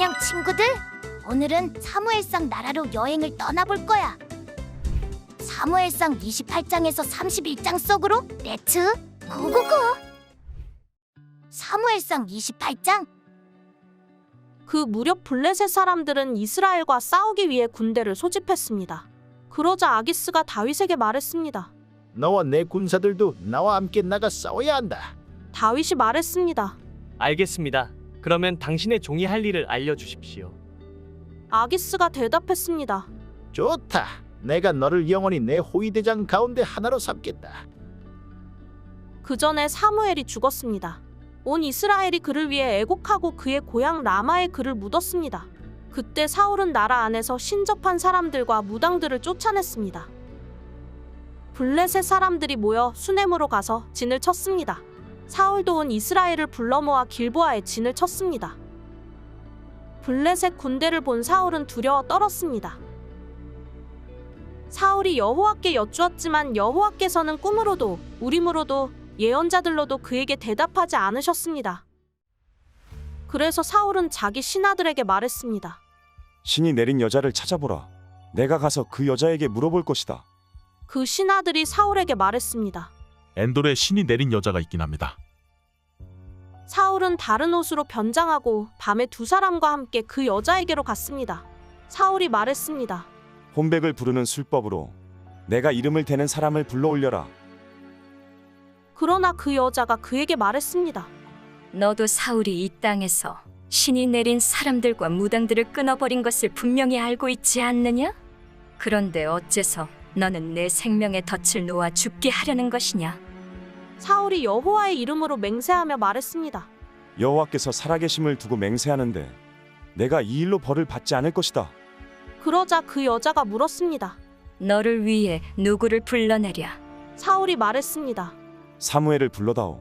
안녕 친구들! 오늘은 사무엘상 나라로 여행을 떠나볼 거야. 사무엘상 28장에서 31장 속으로 렛츠 고고고! 사무엘상 28장. 그 무렵 블레셋 사람들은 이스라엘과 싸우기 위해 군대를 소집했습니다. 그러자 아기스가 다윗에게 말했습니다. 너와 내 군사들도 나와 함께 나가 싸워야 한다. 다윗이 말했습니다. 알겠습니다. 그러면 당신의 종이 할 일을 알려주십시오. 아기스가 대답했습니다. 좋다. 내가 너를 영원히 내 호위대장 가운데 하나로 삼겠다. 그 전에 사무엘이 죽었습니다. 온 이스라엘이 그를 위해 애곡하고 그의 고향 라마에 그를 묻었습니다. 그때 사울은 나라 안에서 신접한 사람들과 무당들을 쫓아냈습니다. 블레셋 사람들이 모여 수넴으로 가서 진을 쳤습니다. 사울도 온 이스라엘을 불러 모아 길보아에 진을 쳤습니다. 블레셋 군대를 본 사울은 두려워 떨었습니다. 사울이 여호와께 여쭈었지만 여호와께서는 꿈으로도 우림으로도 예언자들로도 그에게 대답하지 않으셨습니다. 그래서 사울은 자기 신하들에게 말했습니다. 신이 내린 여자를 찾아보라. 내가 가서 그 여자에게 물어볼 것이다. 그 신하들이 사울에게 말했습니다. 엔돌에 신이 내린 여자가 있긴 합니다. 사울은 다른 옷으로 변장하고 밤에 두 사람과 함께 그 여자에게로 갔습니다. 사울이 말했습니다. 혼백을 부르는 술법으로 내가 이름을 대는 사람을 불러올려라. 그러나 그 여자가 그에게 말했습니다. 너도 사울이 이 땅에서 신이 내린 사람들과 무당들을 끊어버린 것을 분명히 알고 있지 않느냐? 그런데 어째서 너는 내 생명의 덫을 놓아 죽게 하려는 것이냐? 사울이 여호와의 이름으로 맹세하며 말했습니다. 여호와께서 살아계심을 두고 맹세하는데 내가 이 일로 벌을 받지 않을 것이다. 그러자 그 여자가 물었습니다. 너를 위해 누구를 불러내랴? 사울이 말했습니다. 사무엘을 불러다오.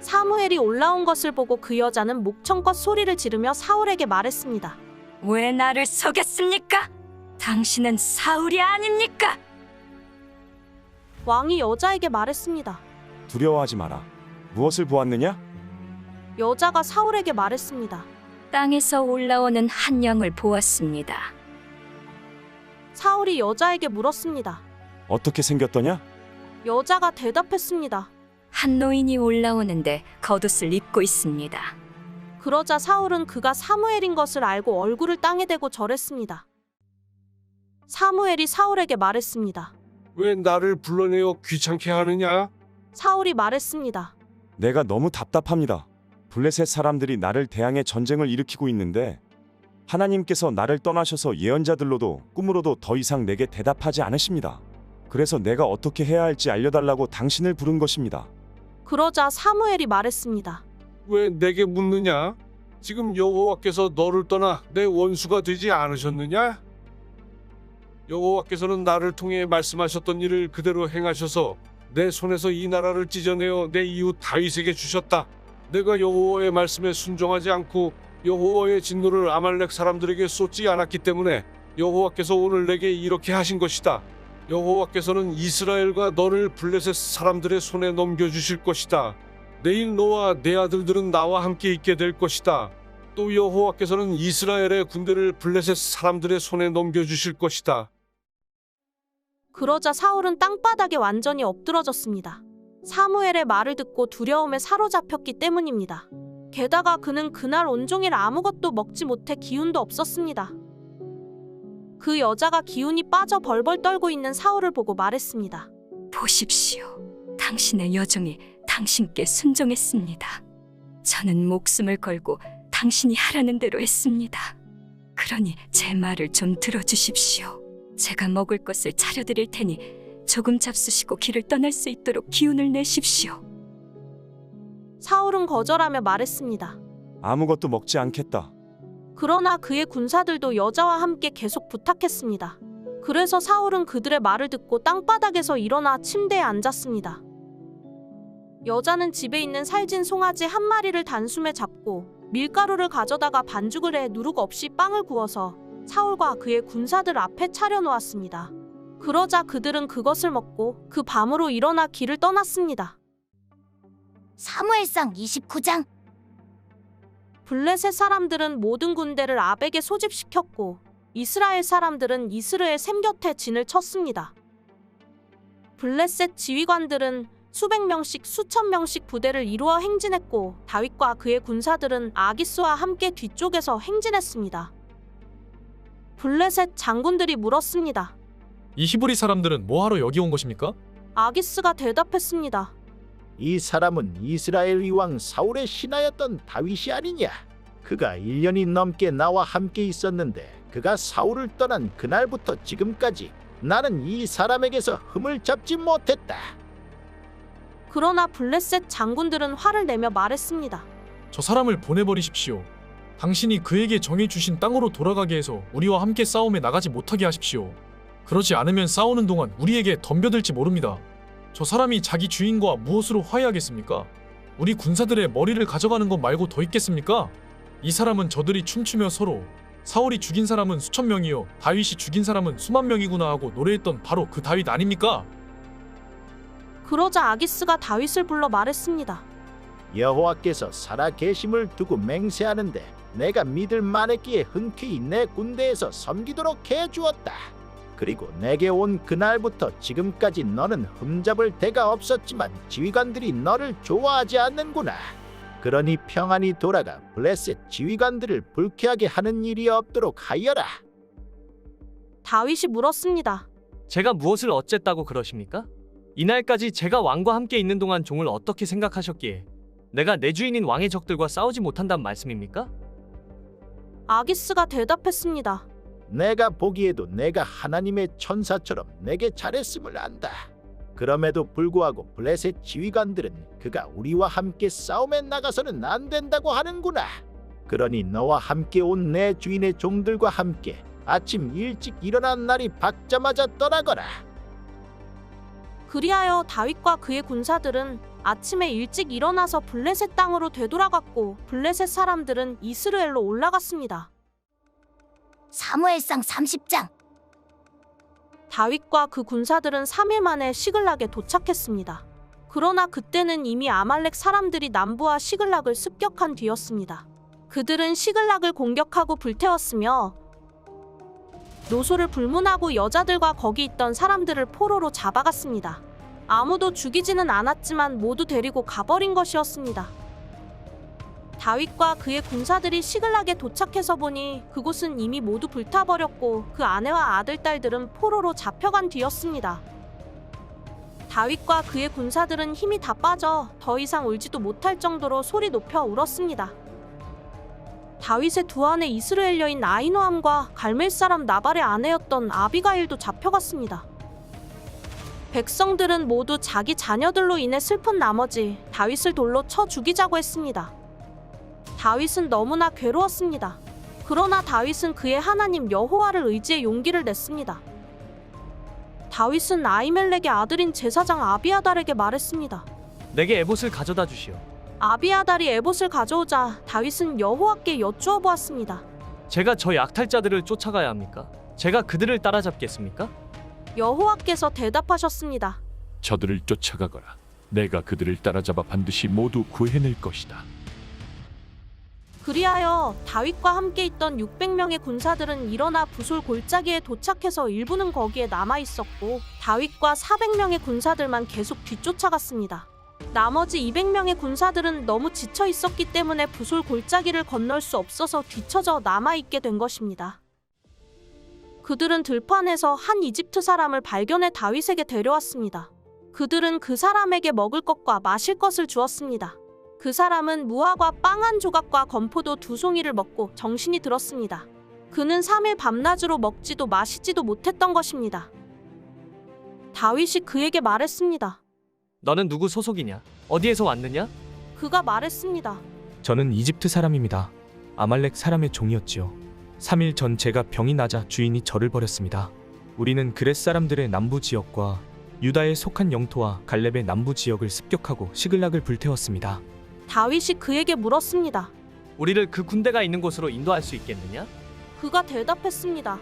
사무엘이 올라온 것을 보고 그 여자는 목청껏 소리를 지르며 사울에게 말했습니다. 왜 나를 속였습니까? 당신은 사울이 아닙니까? 왕이 여자에게 말했습니다. 두려워하지 마라. 무엇을 보았느냐? 여자가 사울에게 말했습니다. 땅에서 올라오는 한 영을 보았습니다. 사울이 여자에게 물었습니다. 어떻게 생겼더냐? 여자가 대답했습니다. 한 노인이 올라오는데 겉옷을 입고 있습니다. 그러자 사울은 그가 사무엘인 것을 알고 얼굴을 땅에 대고 절했습니다. 사무엘이 사울에게 말했습니다. 왜 나를 불러내어 귀찮게 하느냐? 사울이 말했습니다. 내가 너무 답답합니다. 블레셋 사람들이 나를 대항해 전쟁을 일으키고 있는데 하나님께서 나를 떠나셔서 예언자들로도 꿈으로도 더 이상 내게 대답하지 않으십니다. 그래서 내가 어떻게 해야 할지 알려달라고 당신을 부른 것입니다. 그러자 사무엘이 말했습니다. 왜 내게 묻느냐? 지금 여호와께서 너를 떠나 내 원수가 되지 않으셨느냐? 여호와께서는 나를 통해 말씀하셨던 일을 그대로 행하셔서 내 손에서 이 나라를 찢어내어 내 이웃 다윗에게 주셨다. 내가 여호와의 말씀에 순종하지 않고 여호와의 진노를 아말렉 사람들에게 쏟지 않았기 때문에 여호와께서 오늘 내게 이렇게 하신 것이다. 여호와께서는 이스라엘과 너를 블레셋 사람들의 손에 넘겨주실 것이다. 내일 너와 내 아들들은 나와 함께 있게 될 것이다. 또 여호와께서는 이스라엘의 군대를 블레셋 사람들의 손에 넘겨주실 것이다. 그러자 사울은 땅바닥에 완전히 엎드러졌습니다. 사무엘의 말을 듣고 두려움에 사로잡혔기 때문입니다. 게다가 그는 그날 온종일 아무것도 먹지 못해 기운도 없었습니다. 그 여자가 기운이 빠져 벌벌 떨고 있는 사울을 보고 말했습니다. 보십시오. 당신의 여종이 당신께 순종했습니다. 저는 목숨을 걸고 당신이 하라는 대로 했습니다. 그러니 제 말을 좀 들어주십시오. 제가 먹을 것을 차려드릴 테니 조금 잡수시고 길을 떠날 수 있도록 기운을 내십시오. 사울은 거절하며 말했습니다. 아무것도 먹지 않겠다. 그러나 그의 군사들도 여자와 함께 계속 부탁했습니다. 그래서 사울은 그들의 말을 듣고 땅바닥에서 일어나 침대에 앉았습니다. 여자는 집에 있는 살진 송아지 한 마리를 단숨에 잡고 밀가루를 가져다가 반죽을 해 누룩 없이 빵을 구워서 사울과 그의 군사들 앞에 차려놓았습니다. 그러자 그들은 그것을 먹고 그 밤으로 일어나 길을 떠났습니다. 사무엘상 29장. 블레셋 사람들은 모든 군대를 아벡에 소집시켰고 이스라엘 사람들은 이스르엘 샘 곁에 진을 쳤습니다. 블레셋 지휘관들은 수백 명씩 수천 명씩 부대를 이루어 행진했고 다윗과 그의 군사들은 아기스와 함께 뒤쪽에서 행진했습니다. 블레셋 장군들이 물었습니다. 이 히브리 사람들은 뭐하러 여기 온 것입니까? 아기스가 대답했습니다. 이 사람은 이스라엘 왕 사울의 신하였던 다윗이 아니냐? 그가 1년이 넘게 나와 함께 있었는데 그가 사울을 떠난 그날부터 지금까지 나는 이 사람에게서 흠을 잡지 못했다. 그러나 블레셋 장군들은 화를 내며 말했습니다. 저 사람을 보내버리십시오. 당신이 그에게 정해주신 땅으로 돌아가게 해서 우리와 함께 싸움에 나가지 못하게 하십시오. 그러지 않으면 싸우는 동안 우리에게 덤벼들지 모릅니다. 저 사람이 자기 주인과 무엇으로 화해하겠습니까? 우리 군사들의 머리를 가져가는 것 말고 더 있겠습니까? 이 사람은 저들이 춤추며 서로 사울이 죽인 사람은 수천 명이요 다윗이 죽인 사람은 수만 명이구나 하고 노래했던 바로 그 다윗 아닙니까? 그러자 아기스가 다윗을 불러 말했습니다. 여호와께서 살아계심을 두고 맹세하는데 내가 믿을 만했기에 흔쾌히 내 군대에서 섬기도록 해주었다. 그리고 내게 온 그날부터 지금까지 너는 흠잡을 데가 없었지만 지휘관들이 너를 좋아하지 않는구나. 그러니 평안히 돌아가 블레셋 지휘관들을 불쾌하게 하는 일이 없도록 하여라. 다윗이 물었습니다. 제가 무엇을 어쨌다고 그러십니까? 이날까지 제가 왕과 함께 있는 동안 종을 어떻게 생각하셨기에 내가 내 주인인 왕의 적들과 싸우지 못한단 말씀입니까? 아기스가 대답했습니다. 내가 보기에도 내가 하나님의 천사처럼 내게 잘했음을 안다. 그럼에도 불구하고 블레셋 지휘관들은 그가 우리와 함께 싸움에 나가서는 안 된다고 하는구나. 그러니 너와 함께 온 내 주인의 종들과 함께 아침 일찍 일어난 날이 밝자마자 떠나거라. 그리하여 다윗과 그의 군사들은 아침에 일찍 일어나서 블레셋 땅으로 되돌아갔고 블레셋 사람들은 이스라엘로 올라갔습니다. 사무엘상 30장. 다윗과 그 군사들은 3일 만에 시글락에 도착했습니다. 그러나 그때는 이미 아말렉 사람들이 남부와 시글락을 습격한 뒤였습니다. 그들은 시글락을 공격하고 불태웠으며 노소를 불문하고 여자들과 거기 있던 사람들을 포로로 잡아갔습니다. 아무도 죽이지는 않았지만 모두 데리고 가버린 것이었습니다. 다윗과 그의 군사들이 시글락에 도착해서 보니 그곳은 이미 모두 불타버렸고 그 아내와 아들, 딸들은 포로로 잡혀간 뒤였습니다. 다윗과 그의 군사들은 힘이 다 빠져 더 이상 울지도 못할 정도로 소리 높여 울었습니다. 다윗의 두 아내 이스라엘 여인 아히노암과 갈멜 사람 나발의 아내였던 아비가일도 잡혀갔습니다. 백성들은 모두 자기 자녀들로 인해 슬픈 나머지 다윗을 돌로 쳐 죽이자고 했습니다. 다윗은 너무나 괴로웠습니다. 그러나 다윗은 그의 하나님 여호와를 의지해 용기를 냈습니다. 다윗은 아히멜렉의 아들인 제사장 아비아달에게 말했습니다. 내게 에봇을 가져다 주시오. 아비아달이 에봇을 가져오자 다윗은 여호와께 여쭈어 보았습니다. 제가 저 약탈자들을 쫓아가야 합니까? 제가 그들을 따라잡겠습니까? 여호와께서 대답하셨습니다. 저들을 쫓아가거라. 내가 그들을 따라잡아 반드시 모두 구해낼 것이다. 그리하여 다윗과 함께 있던 600명의 군사들은 일어나 부솔 골짜기에 도착해서 일부는 거기에 남아있었고 다윗과 400명의 군사들만 계속 뒤쫓아갔습니다. 나머지 200명의 군사들은 너무 지쳐 있었기 때문에 부솔 골짜기를 건널 수 없어서 뒤처져 남아있게 된 것입니다. 그들은 들판에서 한 이집트 사람을 발견해 다윗에게 데려왔습니다. 그들은 그 사람에게 먹을 것과 마실 것을 주었습니다. 그 사람은 무화과 빵 한 조각과 건포도 2송이를 먹고 정신이 들었습니다. 그는 3일 밤낮으로 먹지도 마시지도 못했던 것입니다. 다윗이 그에게 말했습니다. 너는 누구 소속이냐? 어디에서 왔느냐? 그가 말했습니다. 저는 이집트 사람입니다. 아말렉 사람의 종이었지요. 3일 전 제가 병이 나자 주인이 저를 버렸습니다. 우리는 그렛 사람들의 남부 지역과 유다에 속한 영토와 갈렙의 남부 지역을 습격하고 시글락을 불태웠습니다. 다윗이 그에게 물었습니다. 우리를 그 군대가 있는 곳으로 인도할 수 있겠느냐? 그가 대답했습니다.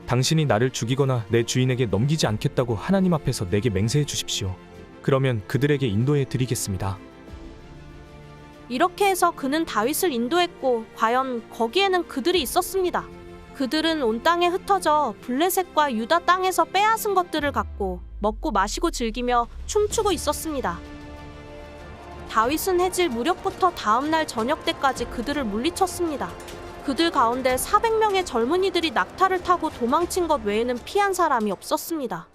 당신이 나를 죽이거나 내 주인에게 넘기지 않겠다고 하나님 앞에서 내게 맹세해 주십시오. 그러면 그들에게 인도해 드리겠습니다. 이렇게 해서 그는 다윗을 인도했고 과연 거기에는 그들이 있었습니다. 그들은 온 땅에 흩어져 블레셋과 유다 땅에서 빼앗은 것들을 갖고 먹고 마시고 즐기며 춤추고 있었습니다. 다윗은 해질 무렵부터 다음날 저녁 때까지 그들을 물리쳤습니다. 그들 가운데 400명의 젊은이들이 낙타를 타고 도망친 것 외에는 피한 사람이 없었습니다.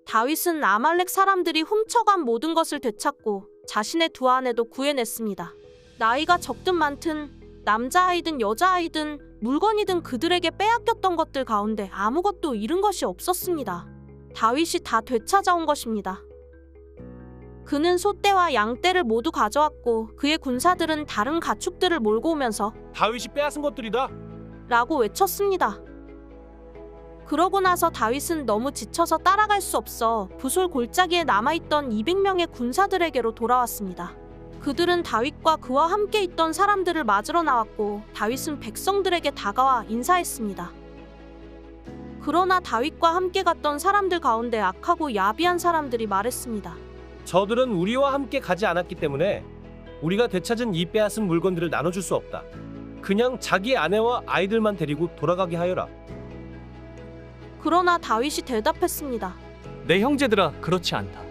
다윗은 아말렉 사람들이 훔쳐간 모든 것을 되찾고 자신의 두 아내도 구해냈습니다. 나이가 적든 많든 남자아이든 여자아이든 물건이든 그들에게 빼앗겼던 것들 가운데 아무것도 잃은 것이 없었습니다. 다윗이 다 되찾아온 것입니다. 그는 소떼와 양떼를 모두 가져왔고 그의 군사들은 다른 가축들을 몰고 오면서 다윗이 빼앗은 것들이다. 라고 외쳤습니다. 그러고 나서 다윗은 너무 지쳐서 따라갈 수 없어 부솔 골짜기에 남아있던 200명의 군사들에게로 돌아왔습니다. 그들은 다윗과 그와 함께 있던 사람들을 맞으러 나왔고 다윗은 백성들에게 다가와 인사했습니다. 그러나 다윗과 함께 갔던 사람들 가운데 악하고 야비한 사람들이 말했습니다. 저들은 우리와 함께 가지 않았기 때문에 우리가 되찾은 이 빼앗은 물건들을 나눠줄 수 없다. 그냥 자기 아내와 아이들만 데리고 돌아가게 하여라. 그러나 다윗이 대답했습니다. 내 형제들아, 그렇지 않다.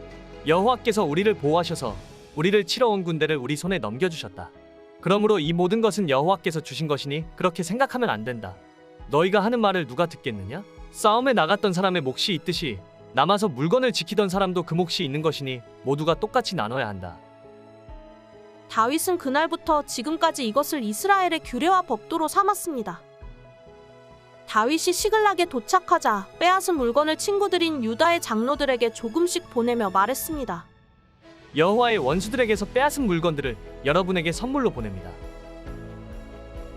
여호와께서 우리를 보호하셔서 우리를 치러 온 군대를 우리 손에 넘겨주셨다. 그러므로 이 모든 것은 여호와께서 주신 것이니 그렇게 생각하면 안 된다. 너희가 하는 말을 누가 듣겠느냐? 싸움에 나갔던 사람의 몫이 있듯이 남아서 물건을 지키던 사람도 그 몫이 있는 것이니 모두가 똑같이 나눠야 한다. 다윗은 그날부터 지금까지 이것을 이스라엘의 규례와 법도로 삼았습니다. 다윗이 시글락에 도착하자 빼앗은 물건을 친구들인 유다의 장로들에게 조금씩 보내며 말했습니다. 여호와의 원수들에게서 빼앗은 물건들을 여러분에게 선물로 보냅니다.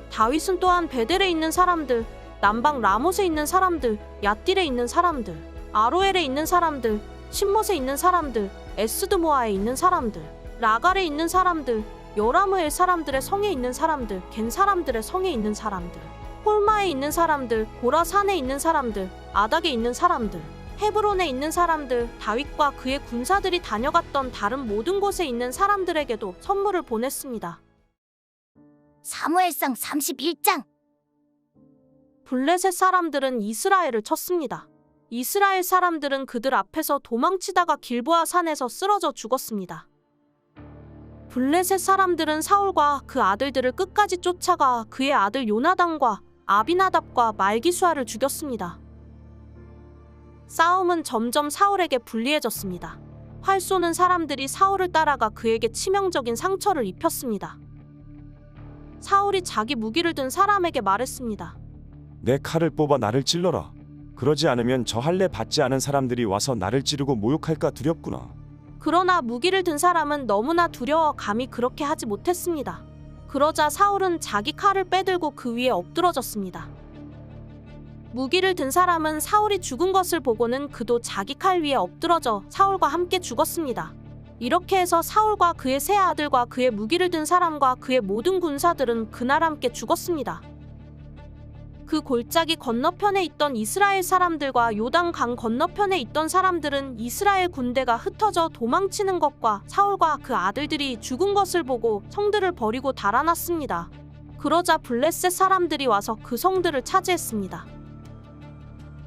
다윗은 또한 베델에 있는 사람들, 남방 라못에 있는 사람들, 얏딜에 있는 사람들, 아로엘에 있는 사람들, 신못에 있는 사람들, 에스드모아에 있는 사람들, 라갈에 있는 사람들, 요라무엘 사람들의 성에 있는 사람들, 겐 사람들의 성에 있는 사람들, 홀마에 있는 사람들, 고라산에 있는 사람들, 아닥에 있는 사람들, 헤브론에 있는 사람들, 다윗과 그의 군사들이 다녀갔던 다른 모든 곳에 있는 사람들에게도 선물을 보냈습니다. 사무엘상 31장. 블레셋 사람들은 이스라엘을 쳤습니다. 이스라엘 사람들은 그들 앞에서 도망치다가 길보아 산에서 쓰러져 죽었습니다. 블레셋 사람들은 사울과 그 아들들을 끝까지 쫓아가 그의 아들 요나단과 아비나답과 말기수아를 죽였습니다. 싸움은 점점 사울에게 불리해졌습니다. 활 쏘는 사람들이 사울을 따라가 그에게 치명적인 상처를 입혔습니다. 사울이 자기 무기를 든 사람에게 말했습니다. 내 칼을 뽑아 나를 찔러라. 그러지 않으면 저 할례 받지 않은 사람들이 와서 나를 찌르고 모욕할까 두렵구나. 그러나 무기를 든 사람은 너무나 두려워 감히 그렇게 하지 못했습니다. 그러자 사울은 자기 칼을 빼들고 그 위에 엎드러졌습니다. 무기를 든 사람은 사울이 죽은 것을 보고는 그도 자기 칼 위에 엎드러져 사울과 함께 죽었습니다. 이렇게 해서 사울과 그의 세 아들과 그의 무기를 든 사람과 그의 모든 군사들은 그날 함께 죽었습니다. 그 골짜기 건너편에 있던 이스라엘 사람들과 요단 강 건너편에 있던 사람들은 이스라엘 군대가 흩어져 도망치는 것과 사울과 그 아들들이 죽은 것을 보고 성들을 버리고 달아났습니다. 그러자 블레셋 사람들이 와서 그 성들을 차지했습니다.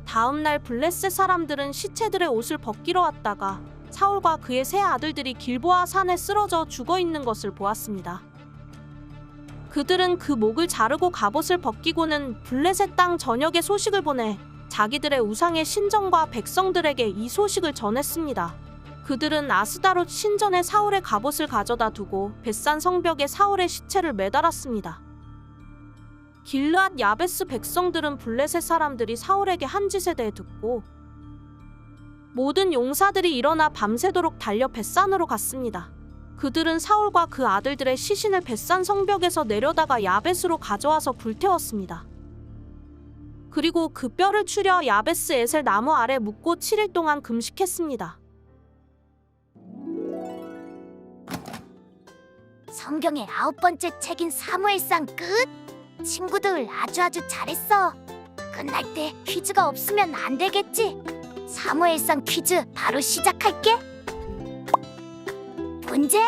다음 날 블레셋 사람들은 시체들의 옷을 벗기러 왔다가 사울과 그의 세 아들들이 길보아 산에 쓰러져 죽어 있는 것을 보았습니다. 그들은 그 목을 자르고 갑옷을 벗기고는 블레셋 땅 전역에 소식을 보내 자기들의 우상의 신전과 백성들에게 이 소식을 전했습니다. 그들은 아스다롯 신전에 사울의 갑옷을 가져다 두고 벳산 성벽에 사울의 시체를 매달았습니다. 길르앗 야베스 백성들은 블레셋 사람들이 사울에게 한 짓에 대해 듣고 모든 용사들이 일어나 밤새도록 달려 벳산으로 갔습니다. 그들은 사울과 그 아들들의 시신을 벳산 성벽에서 내려다가 야벳으로 가져와서 불태웠습니다. 그리고 그 뼈를 추려 야베스 에셀 나무 아래 묻고 7일 동안 금식했습니다. 성경의 9번째 책인 사무엘상 끝. 친구들 아주 잘했어. 끝날 때 퀴즈가 없으면 안 되겠지? 사무엘상 퀴즈 바로 시작할게. 문제!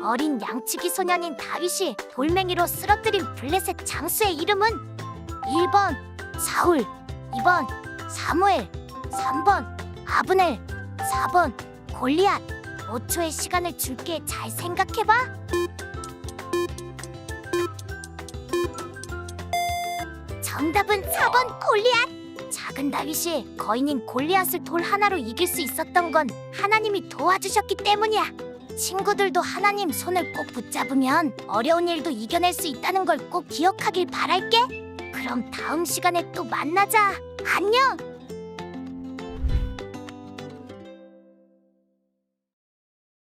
어린 양치기 소년인 다윗이 돌멩이로 쓰러뜨린 블레셋 장수의 이름은 1번 사울, 2번 사무엘, 3번 아브넬, 4번 골리앗. 5초의 시간을 줄게. 잘 생각해봐. 정답은 4번 골리앗. 작은 다윗이 거인인 골리앗을 돌 하나로 이길 수 있었던 건 하나님이 도와주셨기 때문이야. 친구들도 하나님 손을 꼭 붙잡으면 어려운 일도 이겨낼 수 있다는 걸 꼭 기억하길 바랄게. 그럼 다음 시간에 또 만나자. 안녕.